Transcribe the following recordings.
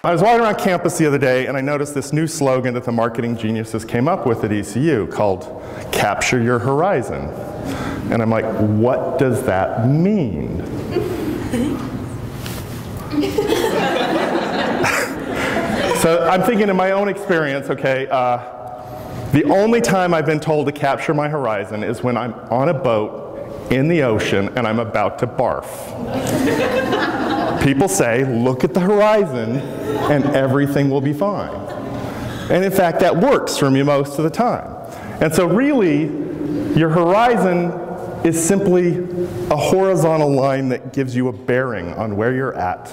I was walking around campus the other day and I noticed this new slogan that the marketing geniuses came up with at ECU called "Capture Your Horizon." And I'm like, what does that mean? So I'm thinking in my own experience, okay, the only time I've been told to capture my horizon is when I'm on a boat in the ocean and I'm about to barf. People say, look at the horizon and everything will be fine. And in fact, that works for me most of the time. And so really, your horizon is simply a horizontal line that gives you a bearing on where you're at.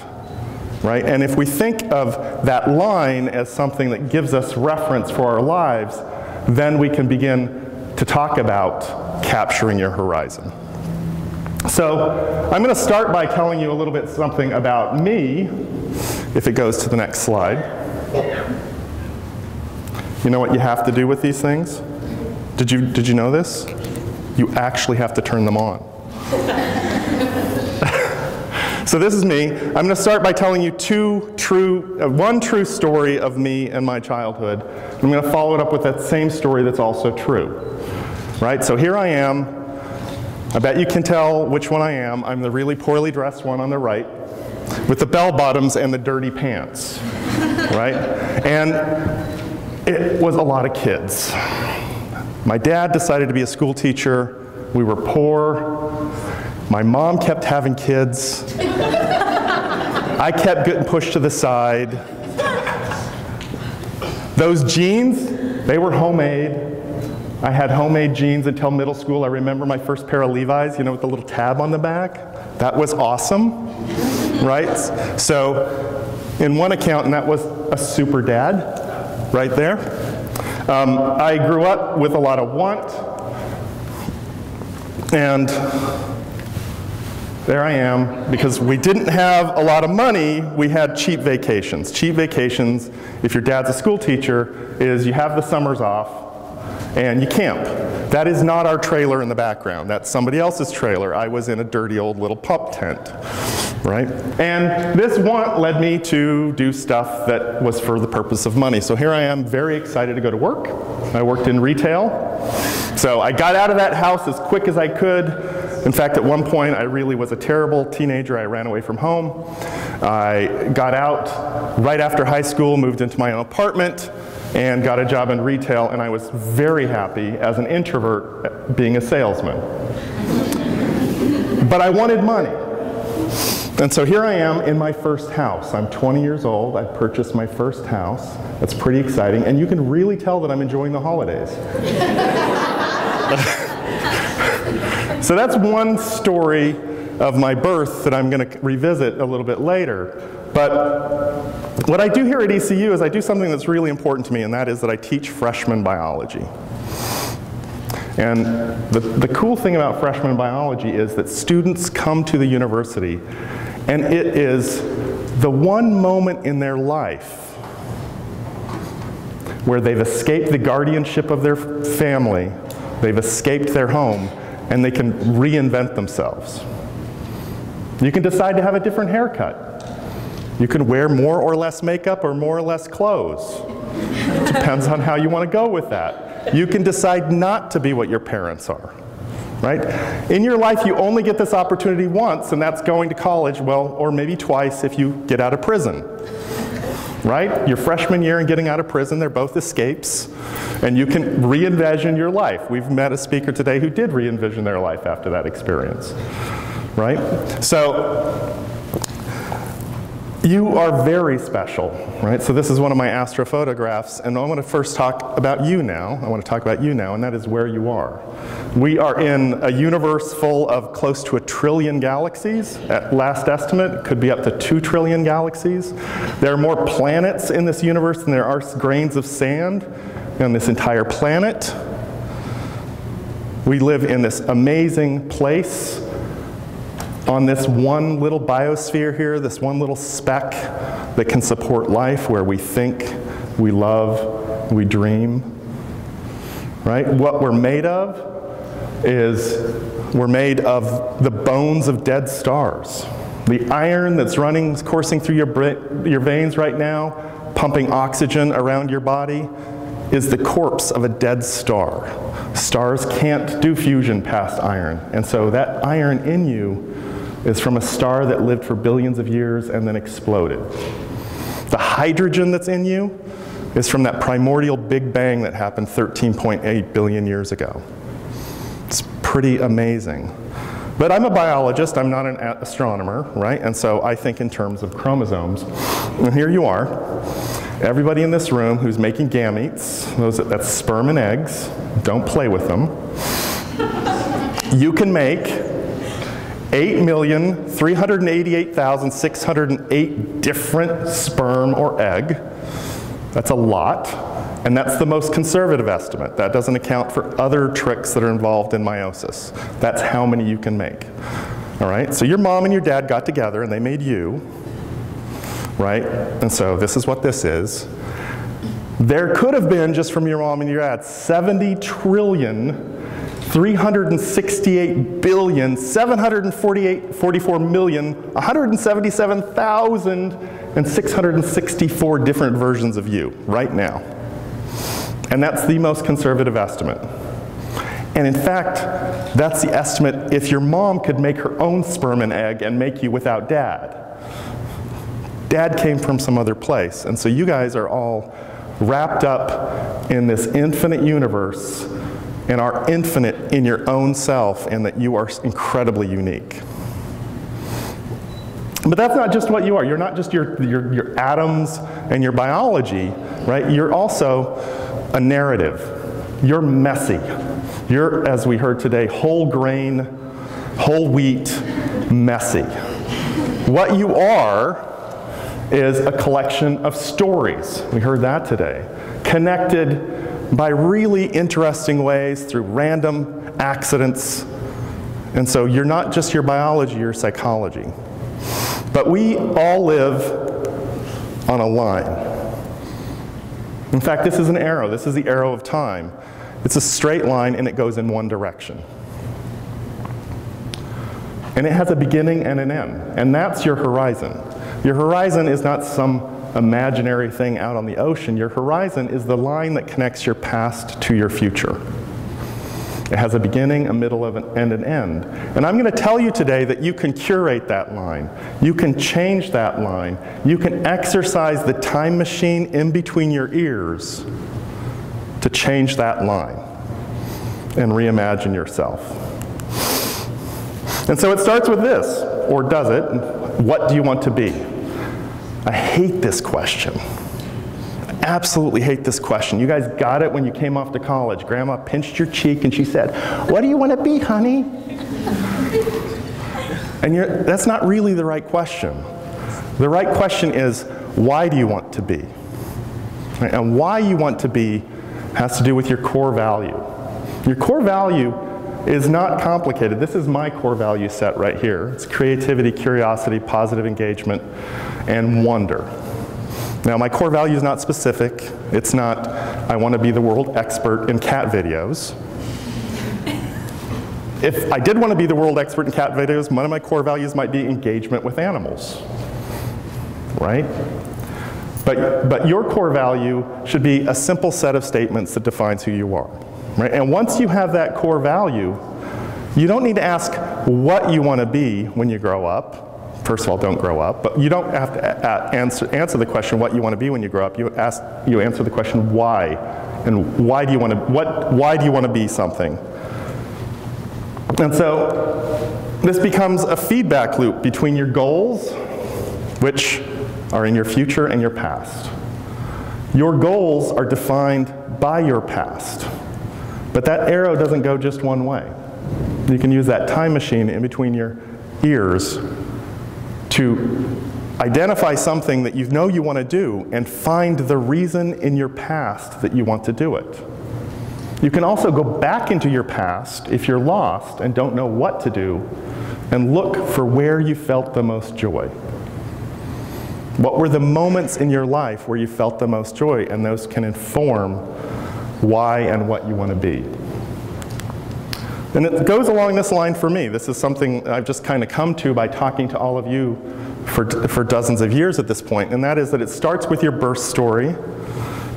Right? And if we think of that line as something that gives us reference for our lives, then we can begin to talk about capturing your horizon. So I'm going to start by telling you a little bit something about me, if it goes to the next slide. You know what you have to do with these things? Did you know this? You actually have to turn them on. So this is me. I'm going to start by telling you one true story of me and my childhood. I'm going to follow it up with that same story that's also true. Right? So here I am. I bet you can tell which one I am. I'm the really poorly dressed one on the right, with the bell bottoms and the dirty pants. Right? And it was a lot of kids. My dad decided to be a school teacher. We were poor. My mom kept having kids. I kept getting pushed to the side. Those jeans, they were homemade. I had homemade jeans until middle school. I remember my first pair of Levi's, you know, with the little tab on the back. That was awesome, right? So in one account, and that was a super dad right there. I grew up with a lot of want, and there I am, because we didn't have a lot of money, we had cheap vacations. Cheap vacations, if your dad's a school teacher, is you have the summers off and you camp. That is not our trailer in the background. That's somebody else's trailer. I was in a dirty old little pup tent, right? And this want led me to do stuff that was for the purpose of money. So here I am, very excited to go to work. I worked in retail. So I got out of that house as quick as I could. In fact, at one point, I really was a terrible teenager. I ran away from home. I got out right after high school, moved into my own apartment, and got a job in retail, and I was very happy as an introvert being a salesman. But I wanted money. And so here I am in my first house. I'm 20 years old. I purchased my first house. That's pretty exciting, and you can really tell that I'm enjoying the holidays. So that's one story of my birth that I'm going to revisit a little bit later. But what I do here at ECU is I do something that's really important to me, and that is that I teach freshman biology. And the cool thing about freshman biology is that students come to the university, and it is the one moment in their life where they've escaped the guardianship of their family, they've escaped their home, and they can reinvent themselves. You can decide to have a different haircut. You can wear more or less makeup or more or less clothes. Depends on how you want to go with that. You can decide not to be what your parents are, right? In your life, you only get this opportunity once, and that's going to college, well, or maybe twice if you get out of prison. Right? Your freshman year and getting out of prison, they're both escapes, and you can re-envision your life. We've met a speaker today who did re-envision their life after that experience. Right? So, you are very special, right? So this is one of my astrophotographs, and I want to first talk about you now. I want to talk about you now, and that is where you are. We are in a universe full of close to 1 trillion galaxies. At last estimate, it could be up to 2 trillion galaxies. There are more planets in this universe than there are grains of sand on this entire planet. We live in this amazing place on this one little biosphere here, this one little speck that can support life, where we think, we love, we dream, right? What we're made of is we're made of the bones of dead stars, The iron that's coursing through your veins right now, pumping oxygen around your body, is the corpse of a dead star. Stars can't do fusion past iron, and so that iron in you is from a star that lived for billions of years and then exploded. The hydrogen that's in you is from that primordial Big Bang that happened 13.8 billion years ago. It's pretty amazing. But I'm a biologist, I'm not an astronomer, right? And so I think in terms of chromosomes. And here you are, everybody in this room who's making gametes, that's sperm and eggs, don't play with them. You can make 8,388,608 different sperm or egg. That's a lot, and that's the most conservative estimate. That doesn't account for other tricks that are involved in meiosis. That's how many you can make. All right, so your mom and your dad got together and they made you, right? And so this is what this is. There could have been, just from your mom and your dad, 70,368,744,177,664 different versions of you right now. And that's the most conservative estimate. And in fact, that's the estimate if your mom could make her own sperm and egg and make you without dad. Dad came from some other place, and so you guys are all wrapped up in this infinite universe and are infinite in your own self, and that you are incredibly unique. But that's not just what you are. You're not just your atoms and your biology, right? You're also a narrative. You're messy. You're, as we heard today, whole grain, whole wheat, messy. What you are is a collection of stories. We heard that today. Connected by really interesting ways through random accidents. And so you're not just your biology, you're psychology. But we all live on a line. In fact, this is an arrow. This is the arrow of time. It's a straight line and it goes in one direction. And it has a beginning and an end. And that's your horizon. Your horizon is not some imaginary thing out on the ocean. Your horizon is the line that connects your past to your future. It has a beginning, a middle, and an end. And I'm going to tell you today that you can curate that line. You can change that line. You can exercise the time machine in between your ears to change that line and reimagine yourself. And so it starts with this, or does it? What do you want to be? I hate this question. I absolutely hate this question. You guys got it when you came off to college. Grandma pinched your cheek and she said, "What do you want to be, honey?" And that's not really the right question. The right question is, why do you want to be? Right? And why you want to be has to do with your core value. Your core value is not complicated. This is my core value set right here. It's creativity, curiosity, positive engagement, and wonder. Now, my core value is not specific. It's not, I want to be the world expert in cat videos. If I did want to be the world expert in cat videos, one of my core values might be engagement with animals, right? But your core value should be a simple set of statements that defines who you are, right? And once you have that core value, you don't need to ask what you want to be when you grow up. First of all, don't grow up, but you don't have to answer the question what you want to be when you grow up. You answer the question why, and why do you want to be something? And so this becomes a feedback loop between your goals, which are in your future, and your past. Your goals are defined by your past, but that arrow doesn't go just one way. You can use that time machine in between your ears to identify something that you know you want to do and find the reason in your past that you want to do it. You can also go back into your past if you're lost and don't know what to do and look for where you felt the most joy. What were the moments in your life where you felt the most joy, and those can inform why and what you want to be. And it goes along this line for me. This is something I've just kind of come to by talking to all of you for dozens of years at this point, and that is that it starts with your birth story.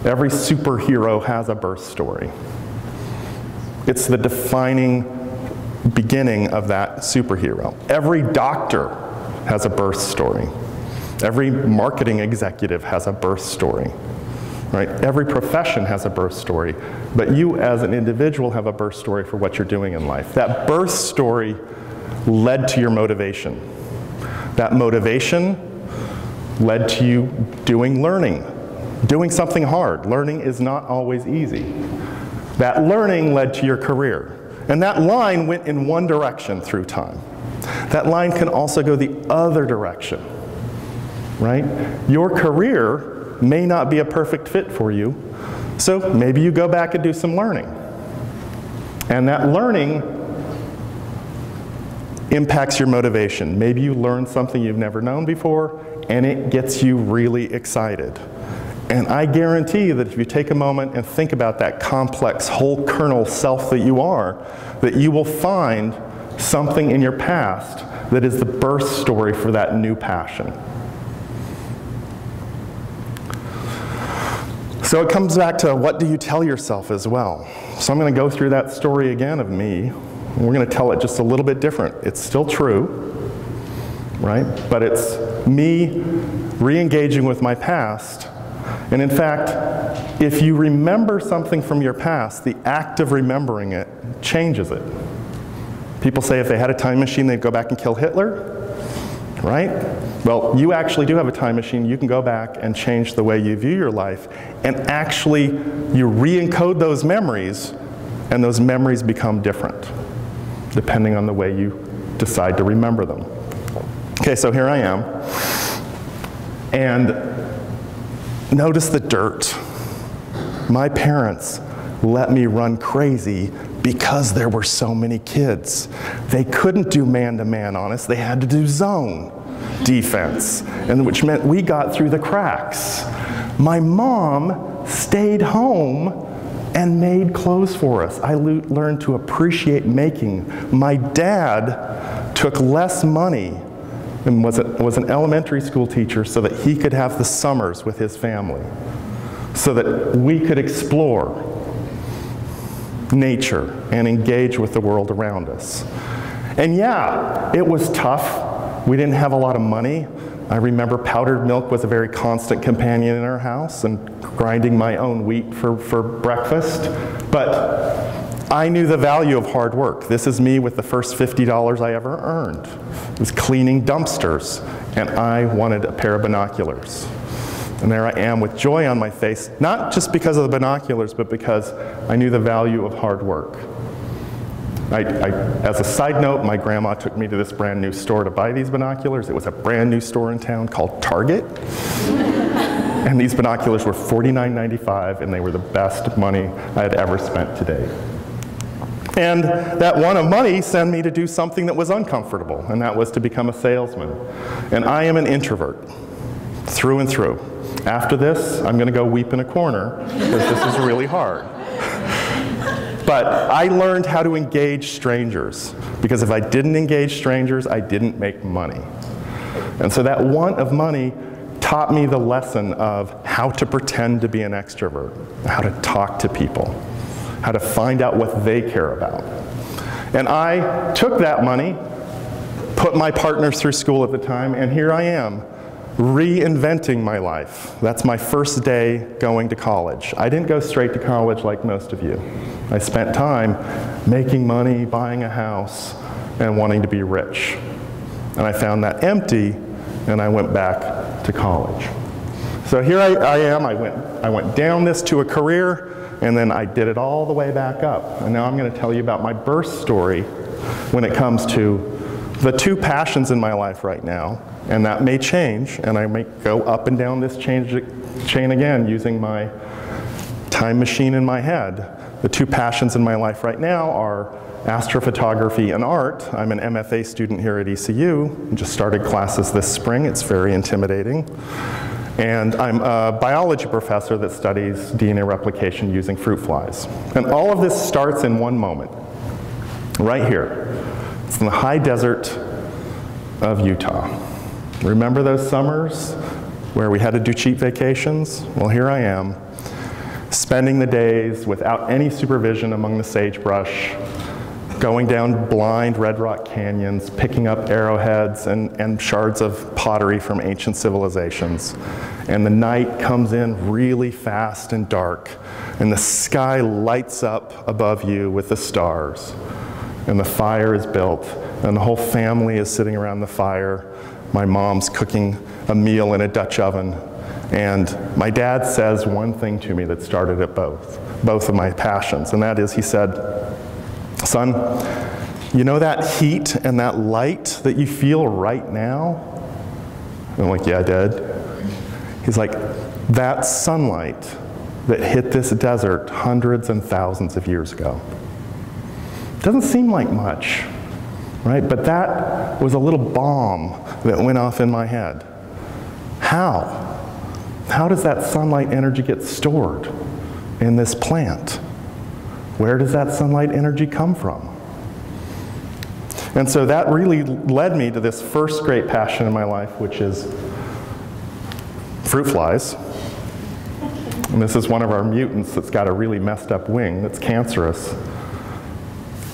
Every superhero has a birth story. It's the defining beginning of that superhero. Every doctor has a birth story. Every marketing executive has a birth story. Right? Every profession has a birth story, but you as an individual have a birth story for what you're doing in life. That birth story led to your motivation. That motivation led to you learning, doing something hard. Learning is not always easy. That learning led to your career. And that line went in one direction through time. That line can also go the other direction, right? Your career may not be a perfect fit for you, so maybe you go back and do some learning. And that learning impacts your motivation. Maybe you learn something you've never known before, and it gets you really excited. And I guarantee that if you take a moment and think about that complex whole kernel self that you are, that you will find something in your past that is the birth story for that new passion. So it comes back to what do you tell yourself as well. So I'm going to go through that story again of me. And we're going to tell it just a little bit different. It's still true, right? But it's me re-engaging with my past. And in fact, if you remember something from your past, the act of remembering it changes it. People say if they had a time machine, they'd go back and kill Hitler, right? Well, you actually do have a time machine. You can go back and change the way you view your life, and actually you re-encode those memories, and those memories become different, depending on the way you decide to remember them. Okay, so here I am, and notice the dirt. My parents let me run crazy because there were so many kids. They couldn't do man-to-man on us. They had to do zone defense, and which meant we got through the cracks. My mom stayed home and made clothes for us. I learned to appreciate making. My dad took less money and was an elementary school teacher so that he could have the summers with his family, so that we could explore nature and engage with the world around us. And yeah, it was tough. We didn't have a lot of money. I remember powdered milk was a very constant companion in our house, and grinding my own wheat for breakfast. But I knew the value of hard work. This is me with the first $50 I ever earned. It was cleaning dumpsters, and I wanted a pair of binoculars. And there I am with joy on my face, not just because of the binoculars, but because I knew the value of hard work. As a side note, my grandma took me to this brand new store to buy these binoculars. It was a brand new store in town called Target. And these binoculars were $49.95, and they were the best money I had ever spent to date. And that want of money sent me to do something that was uncomfortable, and that was to become a salesman. And I am an introvert, through and through. After this, I'm going to go weep in a corner, because this is really hard. But I learned how to engage strangers, because if I didn't engage strangers, I didn't make money. And so that want of money taught me the lesson of how to pretend to be an extrovert, how to talk to people, how to find out what they care about. And I took that money, put my partners through school at the time, and here I am, reinventing my life. That's my first day going to college. I didn't go straight to college like most of you. I spent time making money, buying a house, and wanting to be rich. And I found that empty, and I went back to college. So here I am. I went down this to a career, and then I did it all the way back up. And now I'm going to tell you about my birth story when it comes to the two passions in my life right now. And that may change, and I may go up and down this chain again using my time machine in my head. The two passions in my life right now are astrophotography and art. I'm an MFA student here at ECU. I just started classes this spring. It's very intimidating. And I'm a biology professor that studies DNA replication using fruit flies. And all of this starts in one moment. right here. It's in the high desert of Utah. Remember those summers where we had to do cheap vacations? Well, here I am, spending the days without any supervision among the sagebrush, going down blind red rock canyons, picking up arrowheads and shards of pottery from ancient civilizations. And the night comes in really fast and dark, and the sky lights up above you with the stars. And the fire is built, and the whole family is sitting around the fire. My mom's cooking a meal in a Dutch oven. And my dad says one thing to me that started at both of my passions, and that is, he said, "Son, you know that heat and that light that you feel right now?" And I'm like, "Yeah, Dad." He's like, "That's sunlight that hit this desert hundreds and thousands of years ago." Doesn't seem like much, right? But that was a little bomb that went off in my head. How? How does that sunlight energy get stored in this plant? Where does that sunlight energy come from? And so that really led me to this first great passion in my life, which is fruit flies. And this is one of our mutants that's got a really messed up wing that's cancerous.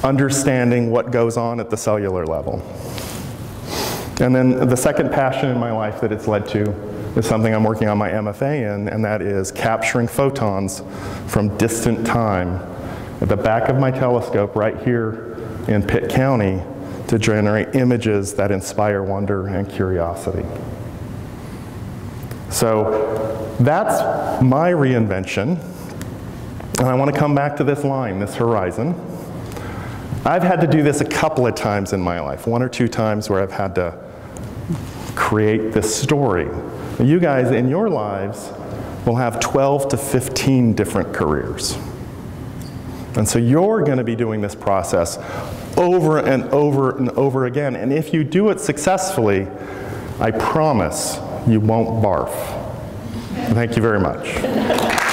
Understanding what goes on at the cellular level. And then the second passion in my life that it's led to is something I'm working on my MFA in, and that is capturing photons from distant time at the back of my telescope right here in Pitt County to generate images that inspire wonder and curiosity. So that's my reinvention, and I want to come back to this line, this horizon. I've had to do this a couple of times in my life, one or two times where I've had to create this story. You guys, in your lives, will have 12 to 15 different careers. And so you're going to be doing this process over and over and over again. And if you do it successfully, I promise you won't barf. Thank you very much.